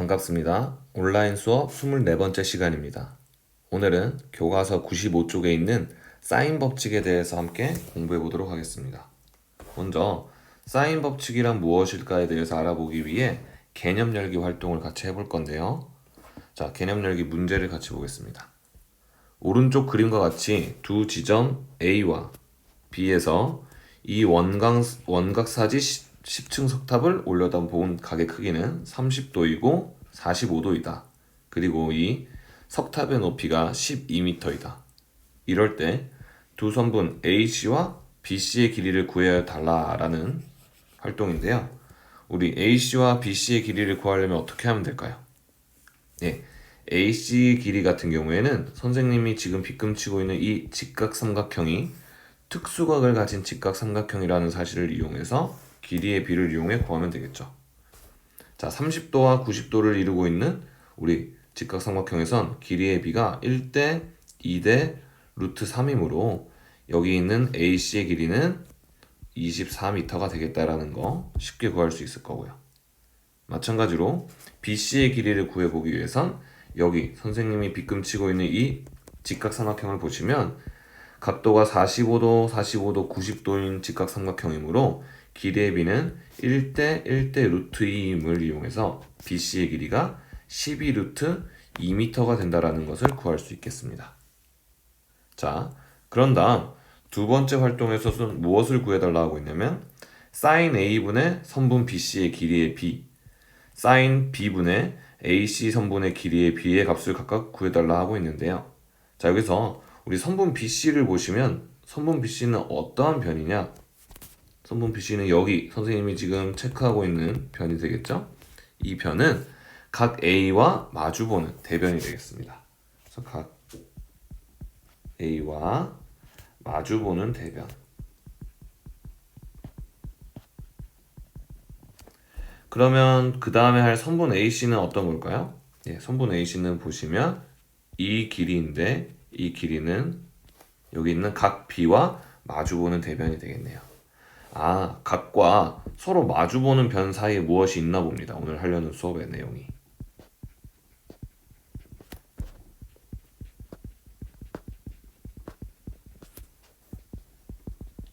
반갑습니다. 온라인 수업 24번째 시간입니다. 오늘은 교과서 95쪽에 있는 사인 법칙에 대해서 함께 공부해 보도록 하겠습니다. 먼저 사인 법칙이란 무엇일까에 대해서 알아보기 위해 개념 열기 활동을 같이 해볼 건데요. 자, 개념 열기 문제를 같이 보겠습니다. 오른쪽 그림과 같이 두 지점 A와 B에서 이 원각사지 10층 석탑을 올려다 본 각의 크기는 30도이고 45도이다. 그리고 이 석탑의 높이가 12m이다. 이럴 때 두 선분 AC와 BC의 길이를 구해야 달라라는 활동인데요. 우리 AC와 BC의 길이를 구하려면 어떻게 하면 될까요? 네, AC 길이 같은 경우에는 선생님이 지금 빗금치고 있는 이 직각삼각형이 특수각을 가진 직각삼각형이라는 사실을 이용해서 길이의 비를 이용해 구하면 되겠죠. 자, 30도와 90도를 이루고 있는 우리 직각삼각형에선 길이의 비가 1대 2대 루트 3이므로 여기 있는 AC의 길이는 24m가 되겠다라는 거 쉽게 구할 수 있을 거고요. 마찬가지로 BC의 길이를 구해보기 위해선 여기 선생님이 빗금치고 있는 이 직각삼각형을 보시면 각도가 45도, 45도, 90도인 직각삼각형이므로 길이의 비는 1대 1대 루트 2임을 이용해서 BC의 길이가 12 루트 2m가 된다라는 것을 구할 수 있겠습니다. 자, 그런 다음 두 번째 활동에서는 무엇을 구해달라 하고 있냐면 sin A분의 선분 BC의 길이의 b, sin B분의 AC 선분의 길이의 b의 값을 각각 구해달라 하고 있는데요. 자, 여기서 우리 선분 BC를 보시면 선분 BC는 어떠한 변이냐? 선분 BC는 여기 선생님이 지금 체크하고 있는 변이 되겠죠? 이 변은 각 A와 마주보는 대변이 되겠습니다. 그래서 각 A와 마주보는 대변. 그러면 그 다음에 할 선분 AC는 어떤 걸까요? 예, 선분 AC는 보시면 이 길이인데 이 길이는 여기 있는 각 B와 마주보는 대변이 되겠네요. 아, 각과 서로 마주보는 변 사이에 무엇이 있나 봅니다. 오늘 하려는 수업의 내용이.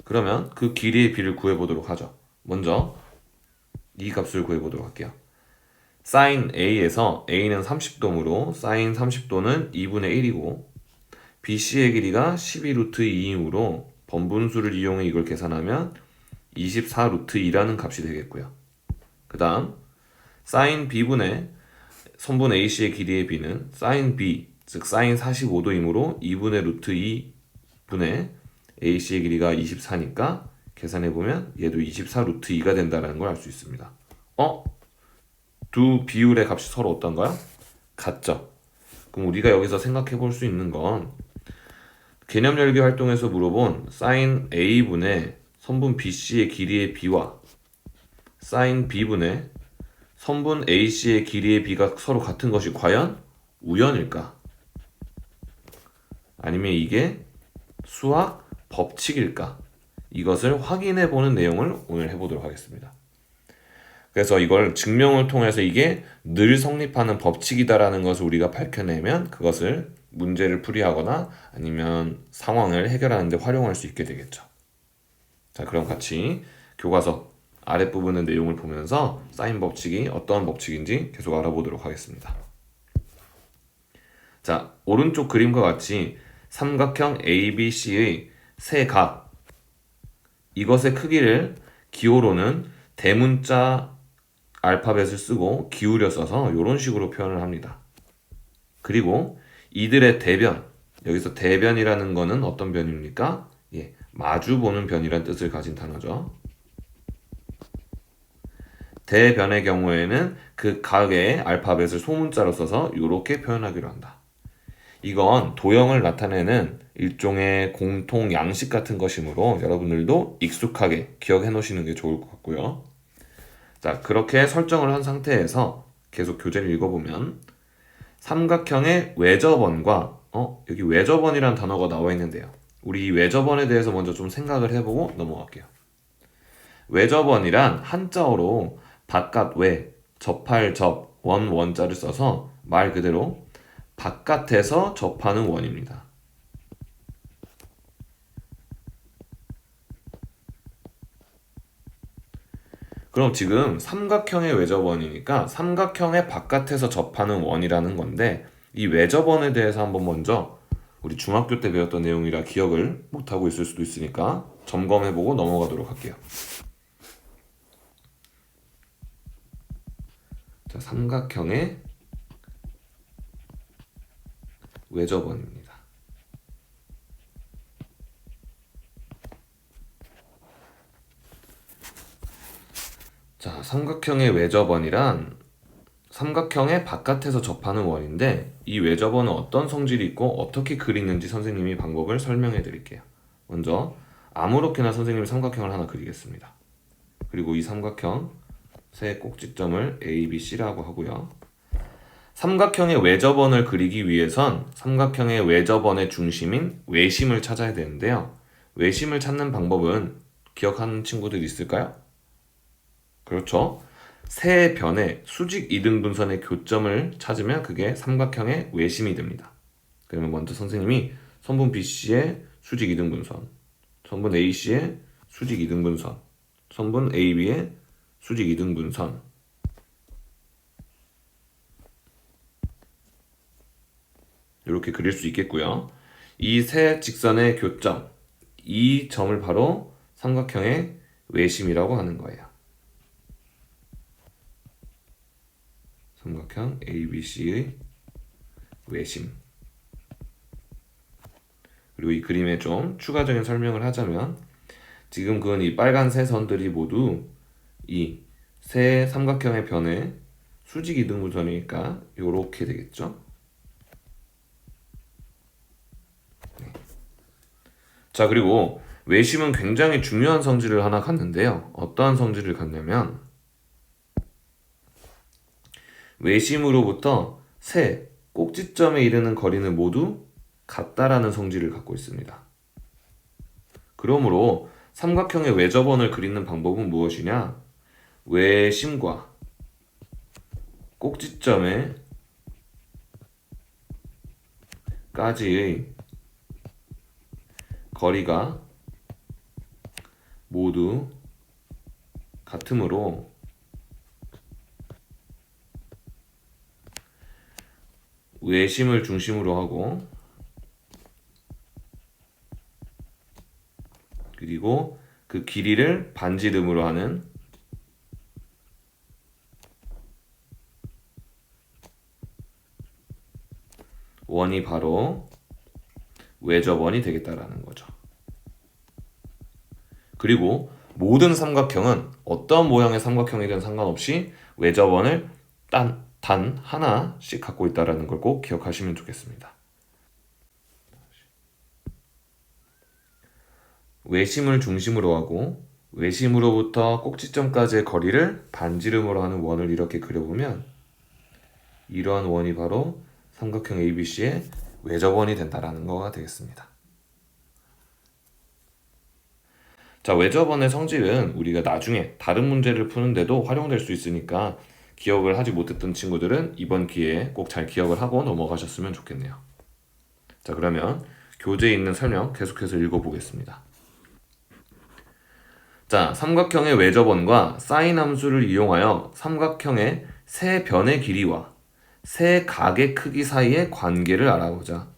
그러면 그 길이의 비를 구해보도록 하죠. 먼저 이 값을 구해보도록 할게요. sin A에서 A는 30도므로 sin 30도는 2분의 1이고 BC의 길이가 12 루트 2이므로 번분수를 이용해 이걸 계산하면 24 루트 2라는 값이 되겠고요. 그 다음 sin B분의 선분 AC의 길이의 B는 sin B, 즉 sin 45도이므로 2분의 루트 2분의 AC의 길이가 24니까 계산해보면 얘도 24 루트 2가 된다는 걸 알 수 있습니다. 두 비율의 값이 서로 어떤가요? 같죠? 그럼 우리가 여기서 생각해 볼 수 있는 건 개념 열기 활동에서 물어본 sin A분의 선분 BC의 길이의 B와 sin B분의 선분 AC의 길이의 B가 서로 같은 것이 과연 우연일까? 아니면 이게 수학 법칙일까? 이것을 확인해 보는 내용을 오늘 해보도록 하겠습니다. 그래서 이걸 증명을 통해서 이게 늘 성립하는 법칙이다라는 것을 우리가 밝혀내면 그것을 문제를 풀이하거나 아니면 상황을 해결하는 데 활용할 수 있게 되겠죠. 자, 그럼 같이 교과서 아랫부분의 내용을 보면서 사인 법칙이 어떠한 법칙인지 계속 알아보도록 하겠습니다. 자, 오른쪽 그림과 같이 삼각형 ABC의 세 각, 이것의 크기를 기호로는 대문자 알파벳을 쓰고 기울여 써서 이런 식으로 표현을 합니다. 그리고 이들의 대변, 여기서 대변이라는 거는 어떤 변입니까? 예, 마주보는 변이란 뜻을 가진 단어죠. 대변의 경우에는 그 각의 알파벳을 소문자로 써서 이렇게 표현하기로 한다. 이건 도형을 나타내는 일종의 공통 양식 같은 것이므로 여러분들도 익숙하게 기억해 놓으시는 게 좋을 것 같고요. 자, 그렇게 설정을 한 상태에서 계속 교재를 읽어보면 삼각형의 외접원과 여기 외접원이라는 단어가 나와 있는데요. 우리 이 외접원에 대해서 먼저 좀 생각을 해보고 넘어갈게요. 외접원이란 한자어로 바깥 외, 접할 접, 원자를 써서 말 그대로 바깥에서 접하는 원입니다. 그럼 지금 삼각형의 외접원이니까 삼각형의 바깥에서 접하는 원이라는 건데, 이 외접원에 대해서 한번 먼저 우리 중학교 때 배웠던 내용이라 기억을 못하고 있을 수도 있으니까 점검해보고 넘어가도록 할게요. 자, 삼각형의 외접원입니다. 자, 삼각형의 외접원이란 삼각형의 바깥에서 접하는 원인데, 이 외접원은 어떤 성질이 있고 어떻게 그리는지 선생님이 방법을 설명해 드릴게요. 먼저 아무렇게나 선생님이 삼각형을 하나 그리겠습니다. 그리고 이 삼각형 세 꼭지점을 A, B, C라고 하고요. 삼각형의 외접원을 그리기 위해선 삼각형의 외접원의 중심인 외심을 찾아야 되는데요. 외심을 찾는 방법은 기억하는 친구들 있을까요? 그렇죠. 세 변의 수직 이등분선의 교점을 찾으면 그게 삼각형의 외심이 됩니다. 그러면 먼저 선생님이 선분 BC의 수직 이등분선, 선분 AC의 수직 이등분선, 선분 AB의 수직 이등분선, 이렇게 그릴 수 있겠고요. 이 세 직선의 교점, 이 점을 바로 삼각형의 외심이라고 하는 거예요. 삼각형 ABC의 외심. 그리고 이 그림에 좀 추가적인 설명을 하자면, 지금 그은 이 빨간 세 선들이 모두 이 세 삼각형의 변의 수직 이등분선이니까 이렇게 되겠죠. 네. 자, 그리고 외심은 굉장히 중요한 성질을 하나 갖는데요. 어떠한 성질을 갖냐면, 외심으로부터 세 꼭지점에 이르는 거리는 모두 같다라는 성질을 갖고 있습니다. 그러므로 삼각형의 외접원을 그리는 방법은 무엇이냐? 외심과 꼭지점의 까지의 거리가 모두 같으므로 외심을 중심으로 하고, 그리고 그 길이를 반지름으로 하는 원이 바로 외접원이 되겠다라는 거죠. 그리고 모든 삼각형은 어떤 모양의 삼각형이든 상관없이 외접원을 단 하나씩 갖고 있다는 걸 꼭 기억하시면 좋겠습니다. 외심을 중심으로 하고 외심으로부터 꼭지점까지의 거리를 반지름으로 하는 원을 이렇게 그려보면, 이러한 원이 바로 삼각형 ABC의 외접원이 된다라는 거가 되겠습니다. 자, 외접원의 성질은 우리가 나중에 다른 문제를 푸는데도 활용될 수 있으니까 기억을 하지 못했던 친구들은 이번 기회에 꼭 잘 기억을 하고 넘어가셨으면 좋겠네요. 자, 그러면 교재에 있는 설명 계속해서 읽어보겠습니다. 자, 삼각형의 외접원과 사인 함수를 이용하여 삼각형의 세 변의 길이와 세 각의 크기 사이의 관계를 알아보자.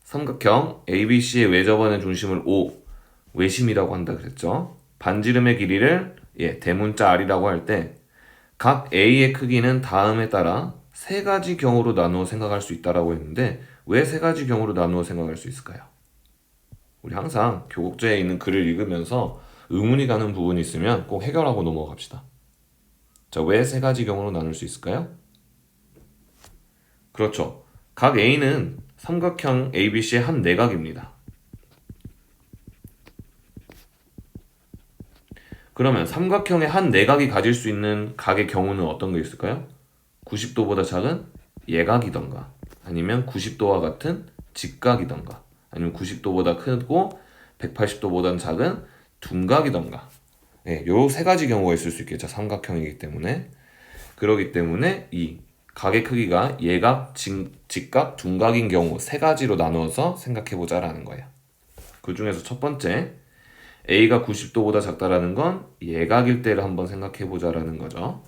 삼각형 ABC의 외접원의 중심을 O, 외심이라고 한다 그랬죠. 반지름의 길이를 대문자 R이라고 할 때 각 A의 크기는 다음에 따라 세 가지 경우로 나누어 생각할 수 있다라고 했는데, 왜 세 가지 경우로 나누어 생각할 수 있을까요? 우리 항상 교국제에 있는 글을 읽으면서 의문이 가는 부분이 있으면 꼭 해결하고 넘어갑시다. 자, 왜 세 가지 경우로 나눌 수 있을까요? 그렇죠. 각 A는 삼각형 ABC의 한 내각입니다. 그러면 삼각형의 한 내각이 가질 수 있는 각의 경우는 어떤 게 있을까요? 90도보다 작은 예각이던가, 아니면 90도와 같은 직각이던가, 아니면 90도보다 크고 180도보다는 작은 둔각이던가. 요 세 가지 경우가 있을 수 있겠죠. 삼각형이기 때문에. 그러기 때문에 이 각의 크기가 예각, 직각, 둔각인 경우 세 가지로 나누어서 생각해 보자라는 거예요. 그 중에서 첫 번째, A가 90도보다 작다라는 건 예각일 때를 한번 생각해 보자라는 거죠.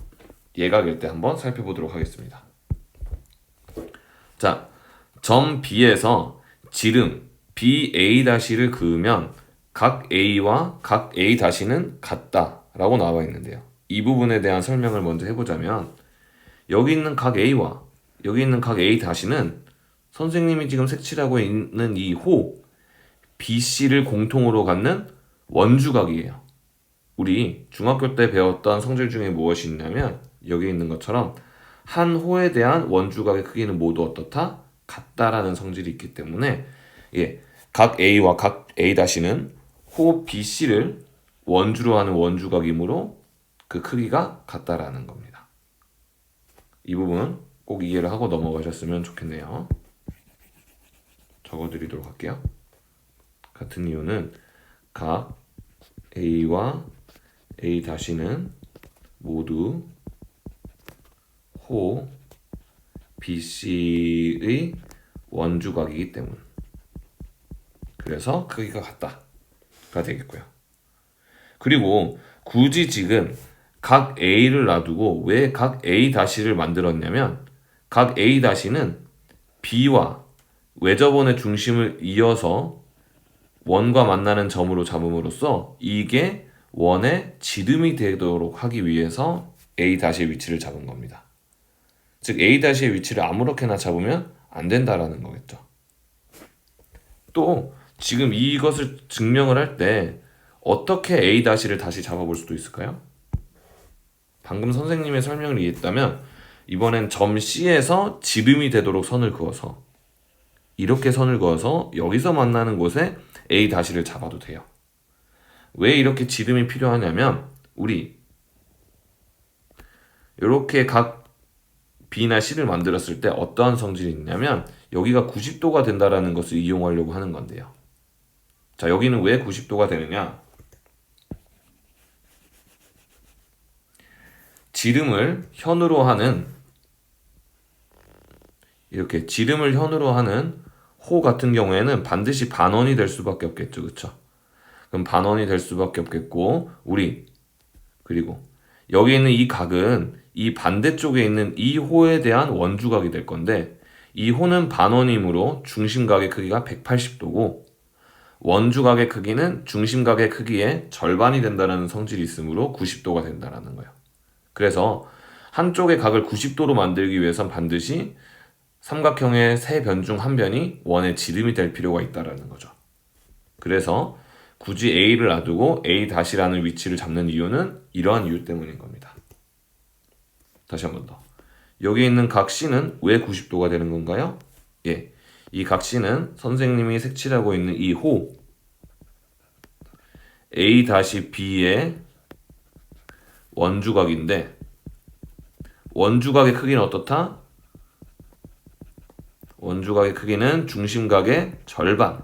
예각일 때 한번 살펴보도록 하겠습니다. 자, 점 B에서 지름 BA'를 그으면 각 A와 각 A''는 같다라고 나와 있는데요. 이 부분에 대한 설명을 먼저 해보자면, 여기 있는 각 A와 여기 있는 각 A''는 선생님이 지금 색칠하고 있는 이 호 BC를 공통으로 갖는 원주각이에요. 우리 중학교 때 배웠던 성질 중에 무엇이 있냐면, 여기 있는 것처럼 한 호에 대한 원주각의 크기는 모두 어떻다? 같다라는 성질이 있기 때문에 각 A와 각 A''는 호 BC를 원주로 하는 원주각이므로 그 크기가 같다라는 겁니다. 이 부분 꼭 이해를 하고 넘어가셨으면 좋겠네요. 적어드리도록 할게요. 같은 이유는 각 A와 A''는 모두 호 BC의 원주각이기 때문. 그래서 크기가 같다가 되겠고요. 그리고 굳이 지금 각 A를 놔두고 왜 각 A''를 만들었냐면, 각 A''는 B와 외접원의 중심을 이어서 원과 만나는 점으로 잡음으로써 이게 원의 지름이 되도록 하기 위해서 A''의 위치를 잡은 겁니다. 즉 A''의 위치를 아무렇게나 잡으면 안 된다라는 거겠죠. 또 지금 이것을 증명을 할 때 어떻게 A''를 다시 잡아볼 수도 있을까요? 방금 선생님의 설명을 이해했다면, 이번엔 점 C에서 지름이 되도록 선을 그어서 이렇게 선을 그어서 여기서 만나는 곳에 A''를 잡아도 돼요. 왜 이렇게 지름이 필요하냐면, 우리 이렇게 각 B나 C를 만들었을 때 어떠한 성질이 있냐면, 여기가 90도가 된다라는 것을 이용하려고 하는 건데요. 자, 여기는 왜 90도가 되느냐? 지름을 현으로 하는 호 같은 경우에는 반드시 반원이 될 수밖에 없겠죠. 그쵸? 그럼 반원이 될 수밖에 없겠고, 그리고 여기 있는 이 각은 이 반대쪽에 있는 이 호에 대한 원주각이 될 건데, 이 호는 반원이므로 중심각의 크기가 180도고 원주각의 크기는 중심각의 크기의 절반이 된다는 성질이 있으므로 90도가 된다는 거예요. 그래서 한쪽의 각을 90도로 만들기 위해선 반드시 삼각형의 세 변 중 한 변이 원의 지름이 될 필요가 있다는 거죠. 그래서 굳이 A를 놔두고 A''라는 위치를 잡는 이유는 이러한 이유 때문인 겁니다. 다시 한 번 더. 여기 있는 각 C는 왜 90도가 되는 건가요? 이 각 C는 선생님이 색칠하고 있는 이 호 A'-B의 원주각인데, 원주각의 크기는 어떻다? 원주각의 크기는 중심각의 절반.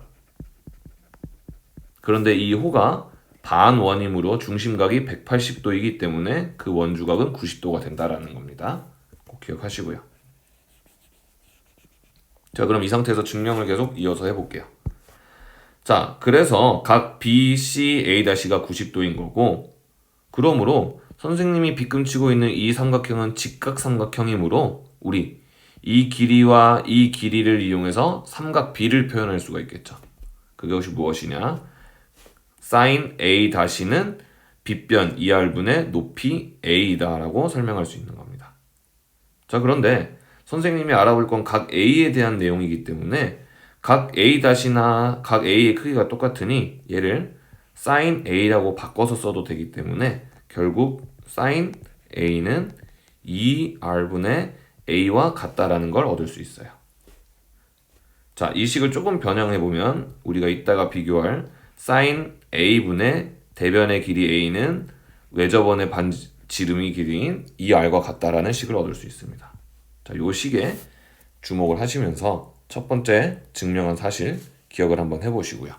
그런데 이 호가 반원이므로 중심각이 180도이기 때문에 그 원주각은 90도가 된다라는 겁니다. 꼭 기억하시고요. 자, 그럼 이 상태에서 증명을 계속 이어서 해볼게요. 자, 그래서 각 BCA''가 90도인 거고, 그러므로 선생님이 빗금치고 있는 이 삼각형은 직각삼각형이므로 우리 이 길이와 이 길이를 이용해서 삼각 B를 표현할 수가 있겠죠. 그것이 무엇이냐? sin A''는 빗변 2R분의 높이 A이다라고 설명할 수 있는 겁니다. 자, 그런데 선생님이 알아볼 건 각 A에 대한 내용이기 때문에 각 A''나 각 A의 크기가 똑같으니 얘를 sin A라고 바꿔서 써도 되기 때문에 결국 sin A는 2R분의 A와 같다라는 걸 얻을 수 있어요. 자, 이 식을 조금 변형해보면 우리가 이따가 비교할 sin A분의 대변의 길이 A는 외접원의 반지름이 길이인 2R과 같다라는 식을 얻을 수 있습니다. 자, 이 식에 주목을 하시면서 첫 번째 증명한 사실 기억을 한번 해보시고요.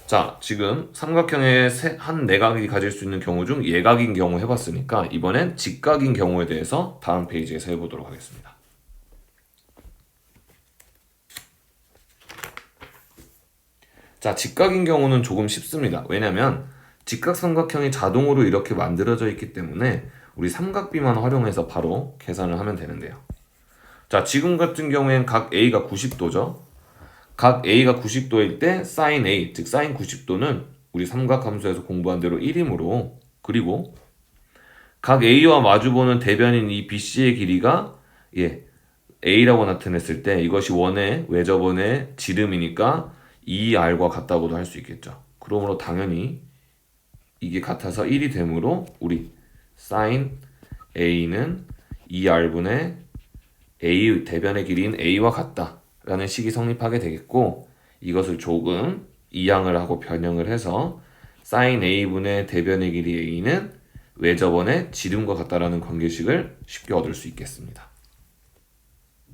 자, 지금 삼각형의 한 내각이 가질 수 있는 경우 중 예각인 경우 해봤으니까 이번엔 직각인 경우에 대해서 다음 페이지에서 해보도록 하겠습니다. 자, 직각인 경우는 조금 쉽습니다. 왜냐면 직각삼각형이 자동으로 이렇게 만들어져 있기 때문에 우리 삼각비만 활용해서 바로 계산을 하면 되는데요. 자, 지금 같은 경우엔 각 A가 90도죠. 각 A가 90도일 때 sin A, 즉 sin 90도는 우리 삼각함수에서 공부한 대로 1이므로, 그리고 각 A와 마주보는 대변인 이 BC의 길이가 A라고 나타냈을 때 이것이 원의 외접원의 지름이니까 2R과 같다고도 할 수 있겠죠. 그러므로 당연히 이게 같아서 1이 되므로 우리 sin A는 2R분의 A 대변의 길이인 A와 같다 라는 식이 성립하게 되겠고, 이것을 조금 이항을 하고 변형을 해서 sin A분의 대변의 길이 A는 외접원의 지름과 같다라는 관계식을 쉽게 얻을 수 있겠습니다.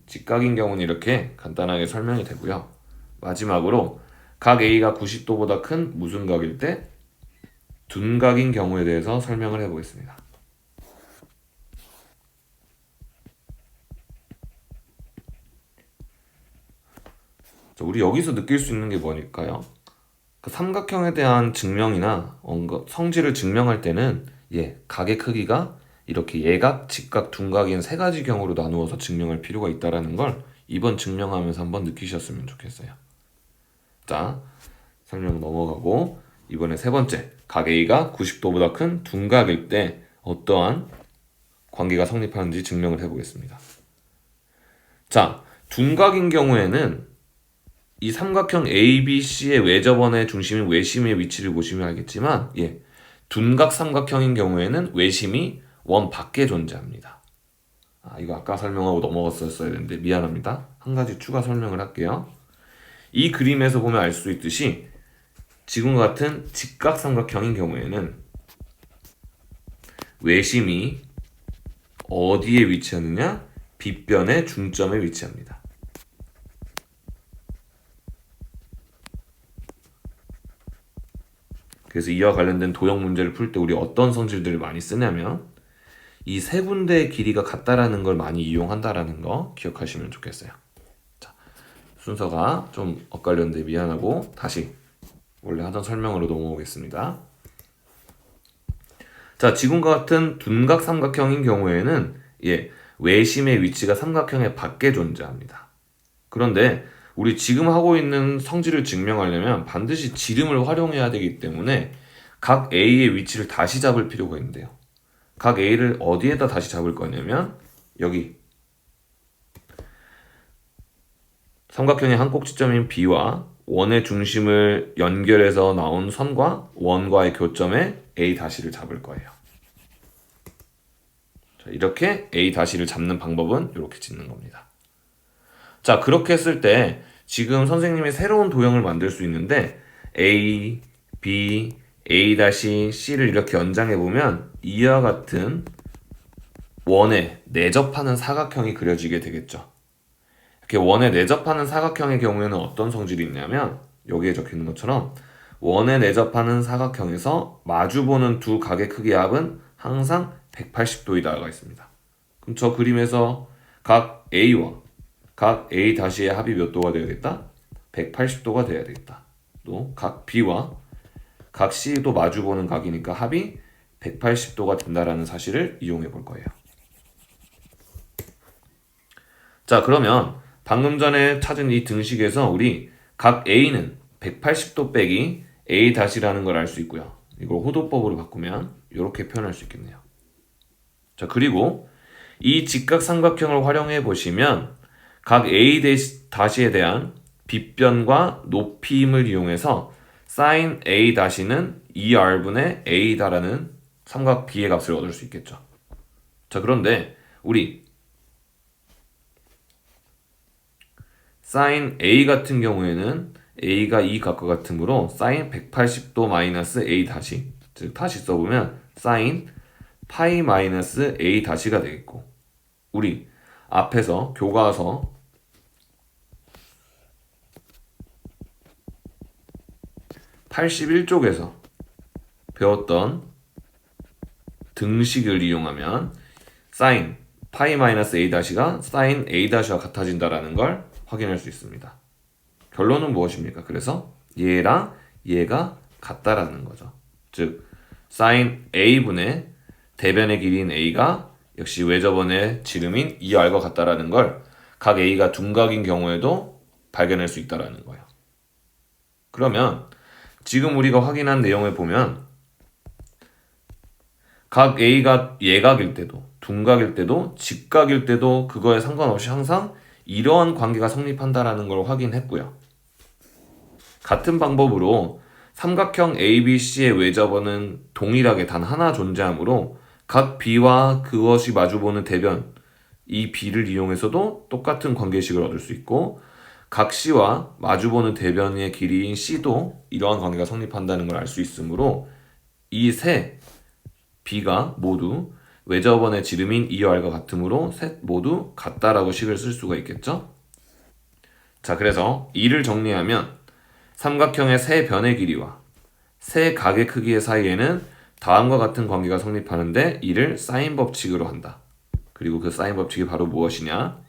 직각인 경우는 이렇게 간단하게 설명이 되고요. 마지막으로 각 A가 90도보다 큰 무슨 각일 때 둔각인 경우에 대해서 설명을 해보겠습니다. 우리 여기서 느낄 수 있는 게 뭐니까요? 그 삼각형에 대한 증명이나 성질을 증명할 때는 각의 크기가 이렇게 예각, 직각, 둔각인 세 가지 경우로 나누어서 증명할 필요가 있다는 걸 이번 증명하면서 한번 느끼셨으면 좋겠어요. 자, 설명 넘어가고 이번에 세 번째, 각 A가 90도보다 큰 둔각일 때 어떠한 관계가 성립하는지 증명을 해보겠습니다. 자, 둔각인 경우에는 이 삼각형 ABC의 외접원의 중심인 외심의 위치를 보시면 알겠지만 둔각 삼각형인 경우에는 외심이 원 밖에 존재합니다. 이거 아까 설명하고 넘어갔었어야 되는데 미안합니다. 한 가지 추가 설명을 할게요. 이 그림에서 보면 알 수 있듯이 지금과 같은 직각 삼각형인 경우에는 외심이 어디에 위치하느냐? 빗변의 중점에 위치합니다. 그래서 이와 관련된 도형 문제를 풀 때 우리 어떤 성질들을 많이 쓰냐면 이 세 군데의 길이가 같다라는 걸 많이 이용한다라는 거 기억하시면 좋겠어요. 자, 순서가 좀 엇갈렸는데 미안하고 다시 원래 하던 설명으로 넘어오겠습니다. 자, 지금과 같은 둔각 삼각형인 경우에는 외심의 위치가 삼각형의 밖에 존재합니다. 그런데 우리 지금 하고 있는 성질을 증명하려면 반드시 지름을 활용해야 되기 때문에 각 A의 위치를 다시 잡을 필요가 있는데요. 각 A를 어디에다 다시 잡을 거냐면 여기 삼각형의 한 꼭지점인 B와 원의 중심을 연결해서 나온 선과 원과의 교점에 A'를 잡을 거예요. 자, 이렇게 A'를 잡는 방법은 이렇게 짓는 겁니다. 자, 그렇게 했을 때 지금 선생님이 새로운 도형을 만들 수 있는데 A, B, A'-C를 이렇게 연장해 보면 이와 같은 원에 내접하는 사각형이 그려지게 되겠죠. 이렇게 원에 내접하는 사각형의 경우에는 어떤 성질이 있냐면 여기에 적혀 있는 것처럼 원에 내접하는 사각형에서 마주보는 두 각의 크기의 합은 항상 180도이다가 있습니다. 그럼 저 그림에서 각 A와 각 A'의 합이 몇 도가 되어야겠다? 180도가 되어야 되겠다. 또 각 B와 각 C도 마주보는 각이니까 합이 180도가 된다라는 사실을 이용해 볼 거예요. 자, 그러면 방금 전에 찾은 이 등식에서 우리 각 A는 180도 빼기 A'라는 걸 알 수 있고요. 이걸 호도법으로 바꾸면 이렇게 표현할 수 있겠네요. 자, 그리고 이 직각 삼각형을 활용해 보시면 각 A''에 대한 빗변과 높이임을 이용해서 sin A''는 2R분의 A다라는 삼각 B의 값을 얻을 수 있겠죠. 자, 그런데 우리 sin A 같은 경우에는 A가 이 값과 같으므로 sin 180도 마이너스 A', 즉 다시 써보면 sin 파이 마이너스 A''가 되겠고, 우리 앞에서 교과서 81쪽에서 배웠던 등식을 이용하면 sin 파이 마이너스 a 다시가 sin a 다시와 같아진다라는 걸 확인할 수 있습니다. 결론은 무엇입니까? 그래서 얘랑 얘가 같다라는 거죠. 즉 sin a분의 대변의 길이인 a가 역시 외접원의 지름인 2r과 같다라는 걸 각 a가 둔각인 경우에도 발견할 수 있다라는 거예요. 그러면 지금 우리가 확인한 내용을 보면 각 a가 예각일 때도 둔각일 때도 직각일 때도 그거에 상관없이 항상 이러한 관계가 성립한다라는 걸 확인했고요. 같은 방법으로 삼각형 ABC의 외접원은 동일하게 단 하나 존재하므로 각 B와 그것이 마주보는 대변 이 B를 이용해서도 똑같은 관계식을 얻을 수 있고 각 C와 마주보는 대변의 길이인 C도 이러한 관계가 성립한다는 걸 알 수 있으므로 이 세 B가 모두 외접원의 지름인 2R과 같으므로 셋 모두 같다라고 식을 쓸 수가 있겠죠? 자, 그래서 이를 정리하면 삼각형의 세 변의 길이와 세 각의 크기의 사이에는 다음과 같은 관계가 성립하는데 이를 사인 법칙으로 한다. 그리고 그 사인 법칙이 바로 무엇이냐?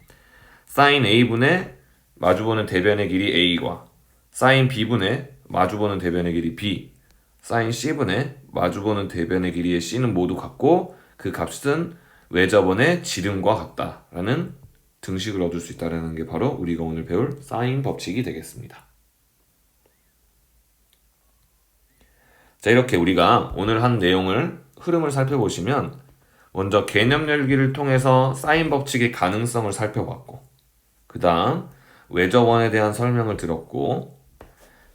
사인 A분의 마주보는 대변의 길이 A과 사인 B분의 마주보는 대변의 길이 B, 사인 C분의 마주보는 대변의 길이의 C는 모두 같고 그 값은 외접원의 지름과 같다라는 등식을 얻을 수 있다는 게 바로 우리가 오늘 배울 사인 법칙이 되겠습니다. 자, 이렇게 우리가 오늘 한 내용을 흐름을 살펴보시면 먼저 개념 열기를 통해서 사인 법칙의 가능성을 살펴봤고 그 다음 외접원에 대한 설명을 들었고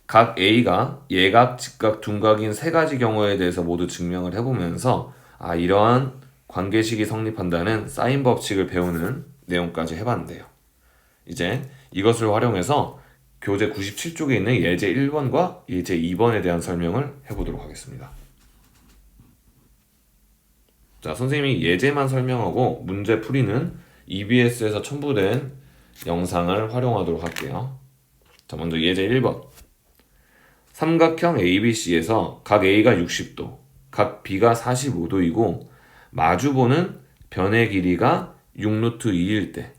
각 A가 예각, 직각, 둔각인 세 가지 경우에 대해서 모두 증명을 해보면서 이러한 관계식이 성립한다는 사인 법칙을 배우는 내용까지 해봤는데요. 이제 이것을 활용해서 교재 97쪽에 있는 예제 1번과 예제 2번에 대한 설명을 해보도록 하겠습니다. 자, 선생님이 예제만 설명하고 문제 풀이는 EBS에서 첨부된 영상을 활용하도록 할게요. 자, 먼저 예제 1번. 삼각형 ABC에서 각 A가 60도, 각 B가 45도이고 마주보는 변의 길이가 6루트 2일 때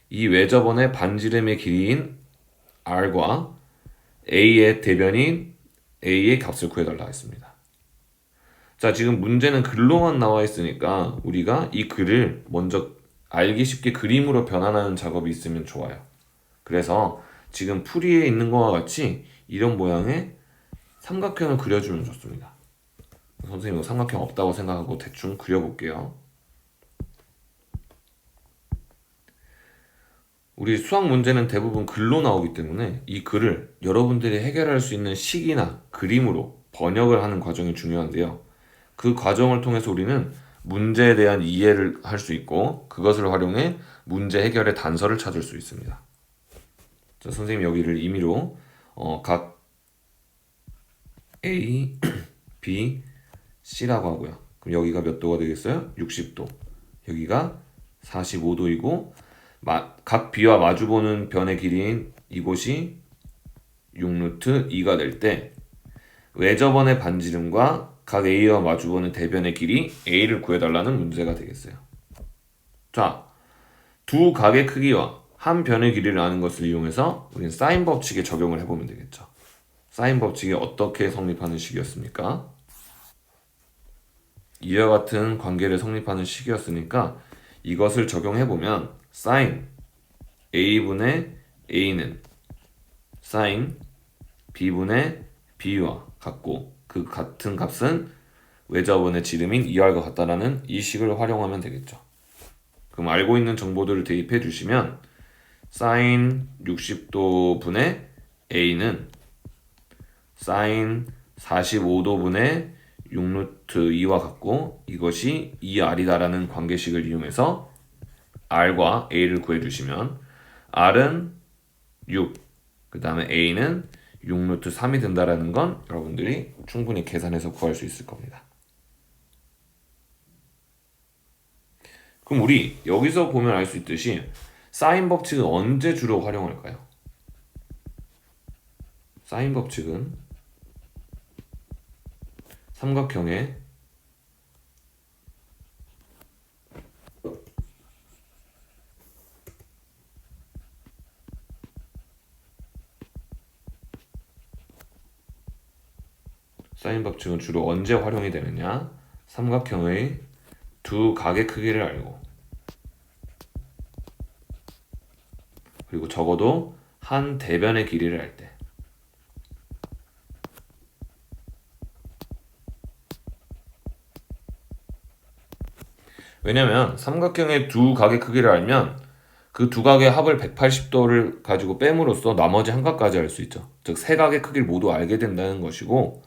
이 외접원의 반지름의 길이인 R과 A의 대변인 A의 값을 구해달라 했습니다. 자, 지금 문제는 글로만 나와 있으니까 우리가 이 글을 먼저 알기 쉽게 그림으로 변환하는 작업이 있으면 좋아요. 그래서 지금 풀이에 있는 것과 같이 이런 모양의 삼각형을 그려주면 좋습니다. 선생님은 삼각형 없다고 생각하고 대충 그려볼게요. 우리 수학 문제는 대부분 글로 나오기 때문에 이 글을 여러분들이 해결할 수 있는 식이나 그림으로 번역을 하는 과정이 중요한데요. 그 과정을 통해서 우리는 문제에 대한 이해를 할 수 있고 그것을 활용해 문제 해결의 단서를 찾을 수 있습니다. 자, 선생님 여기를 임의로 각 A, B, C라고 하고요. 그럼 여기가 몇 도가 되겠어요? 60도. 여기가 45도이고 각 B와 마주보는 변의 길이인 이곳이 6루트 2가 될 때 외접원의 반지름과 각 A와 마주보는 대변의 길이 A를 구해달라는 문제가 되겠어요. 자, 두 각의 크기와 한 변의 길이를 아는 것을 이용해서 우리는 사인 법칙에 적용을 해보면 되겠죠. 사인 법칙이 어떻게 성립하는 식이었습니까? 이와 같은 관계를 성립하는 식이었으니까 이것을 적용해보면 sin A분의 A는 sin B분의 B와 같고 그 같은 값은 외접원의 지름인 2R과 같다라는 이 식을 활용하면 되겠죠. 그럼 알고 있는 정보들을 대입해 주시면 sin 60도 분의 A는 sin 45도분의 6루트 2와 같고 이것이 2R이다라는 관계식을 이용해서 R과 A를 구해주시면 R은 6, 그 다음에 A는 6루트 3이 된다라는 건 여러분들이 충분히 계산해서 구할 수 있을 겁니다. 그럼 우리 여기서 보면 알 수 있듯이 사인 법칙은 언제 주로 활용할까요? 사인 법칙은 삼각형의 사인 법칙은 주로 언제 활용이 되느냐? 삼각형의 두 각의 크기를 알고, 그리고 적어도 한 대변의 길이를 알 때. 왜냐면 삼각형의 두 각의 크기를 알면 그 두 각의 합을 180도를 가지고 뺨으로써 나머지 한 각까지 알 수 있죠. 즉 세 각의 크기를 모두 알게 된다는 것이고,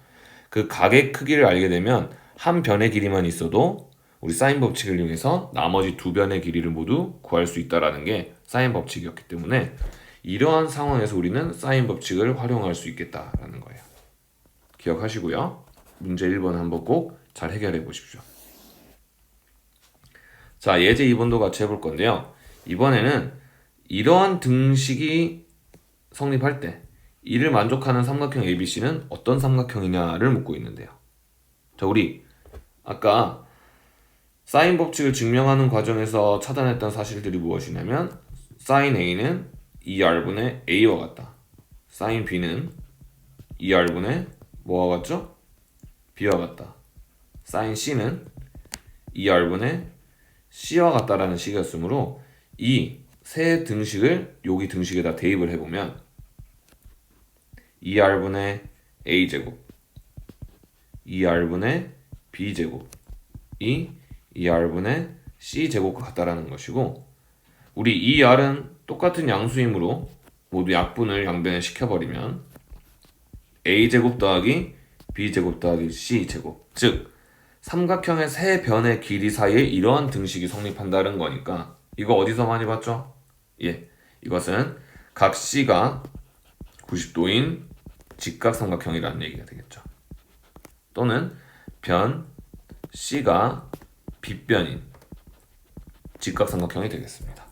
그 각의 크기를 알게 되면 한 변의 길이만 있어도 우리 사인 법칙을 이용해서 나머지 두 변의 길이를 모두 구할 수 있다라는 게 사인 법칙이었기 때문에 이러한 상황에서 우리는 사인 법칙을 활용할 수 있겠다라는 거예요. 기억하시고요. 문제 1번 한번 꼭 잘 해결해 보십시오. 자, 예제 2번도 같이 해볼 건데요. 이번에는 이러한 등식이 성립할 때 이를 만족하는 삼각형 ABC는 어떤 삼각형이냐를 묻고 있는데요. 자, 우리 아까 사인 법칙을 증명하는 과정에서 차단했던 사실들이 무엇이냐면 사인 A는 2R분의 A와 같다. 사인 B는 2R분의 뭐와 같죠? B와 같다. 사인 C는 2R분의 C와 같다라는 식이었으므로 이 세 등식을 여기 등식에다 대입을 해보면 2R분의 A제곱 2R분의 B제곱이 2R분의 C제곱과 같다라는 것이고, 우리 2R은 똑같은 양수이므로 모두 약분을 양변에 시켜버리면 A제곱 더하기 B제곱 더하기 C제곱, 즉 삼각형의 세 변의 길이 사이에 이러한 등식이 성립한다는 거니까 이거 어디서 많이 봤죠? 예, 이것은 각 C가 90도인 직각삼각형이라는 얘기가 되겠죠. 또는 변 C가 빗변인 직각삼각형이 되겠습니다.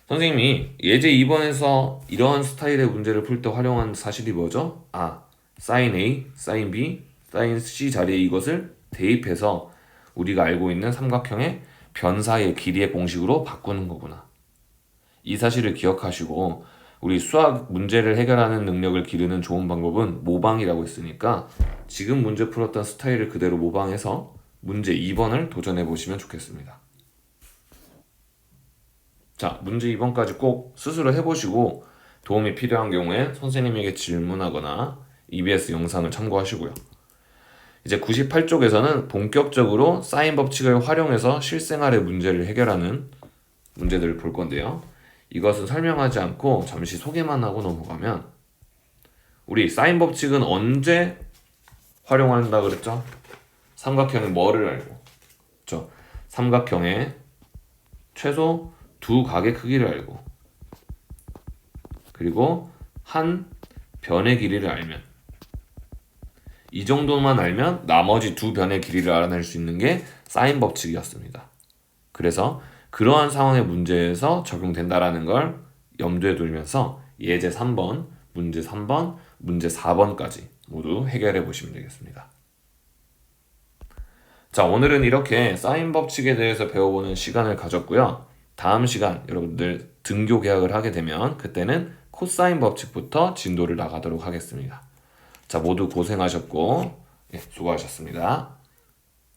선생님이 예제 2번에서 이러한 스타일의 문제를 풀 때 활용한 사실이 뭐죠? 사인 A, 사인 B, 사인 C 자리에 이것을 대입해서 우리가 알고 있는 삼각형의 변 사이의 길이의 공식으로 바꾸는 거구나. 이 사실을 기억하시고 우리 수학 문제를 해결하는 능력을 기르는 좋은 방법은 모방이라고 했으니까 지금 문제 풀었던 스타일을 그대로 모방해서 문제 2번을 도전해 보시면 좋겠습니다. 자, 문제 2번까지 꼭 스스로 해보시고 도움이 필요한 경우에 선생님에게 질문하거나 EBS 영상을 참고하시고요. 이제 98쪽에서는 본격적으로 사인 법칙을 활용해서 실생활의 문제를 해결하는 문제들을 볼 건데요. 이것은 설명하지 않고 잠시 소개만 하고 넘어가면, 우리 사인 법칙은 언제 활용한다 그랬죠? 삼각형의 뭐를 알고, 그렇죠? 삼각형의 최소 두 각의 크기를 알고, 그리고 한 변의 길이를 알면, 이 정도만 알면 나머지 두 변의 길이를 알아낼 수 있는 게 사인 법칙이었습니다. 그래서 그러한 상황의 문제에서 적용된다라는 걸 염두에 두면서 예제 3번, 문제 3번, 문제 4번까지 모두 해결해 보시면 되겠습니다. 자, 오늘은 이렇게 사인 법칙에 대해서 배워보는 시간을 가졌고요. 다음 시간 여러분들 등교 계약을 하게 되면 그때는 코사인 법칙부터 진도를 나가도록 하겠습니다. 자, 모두 고생하셨고 수고하셨습니다.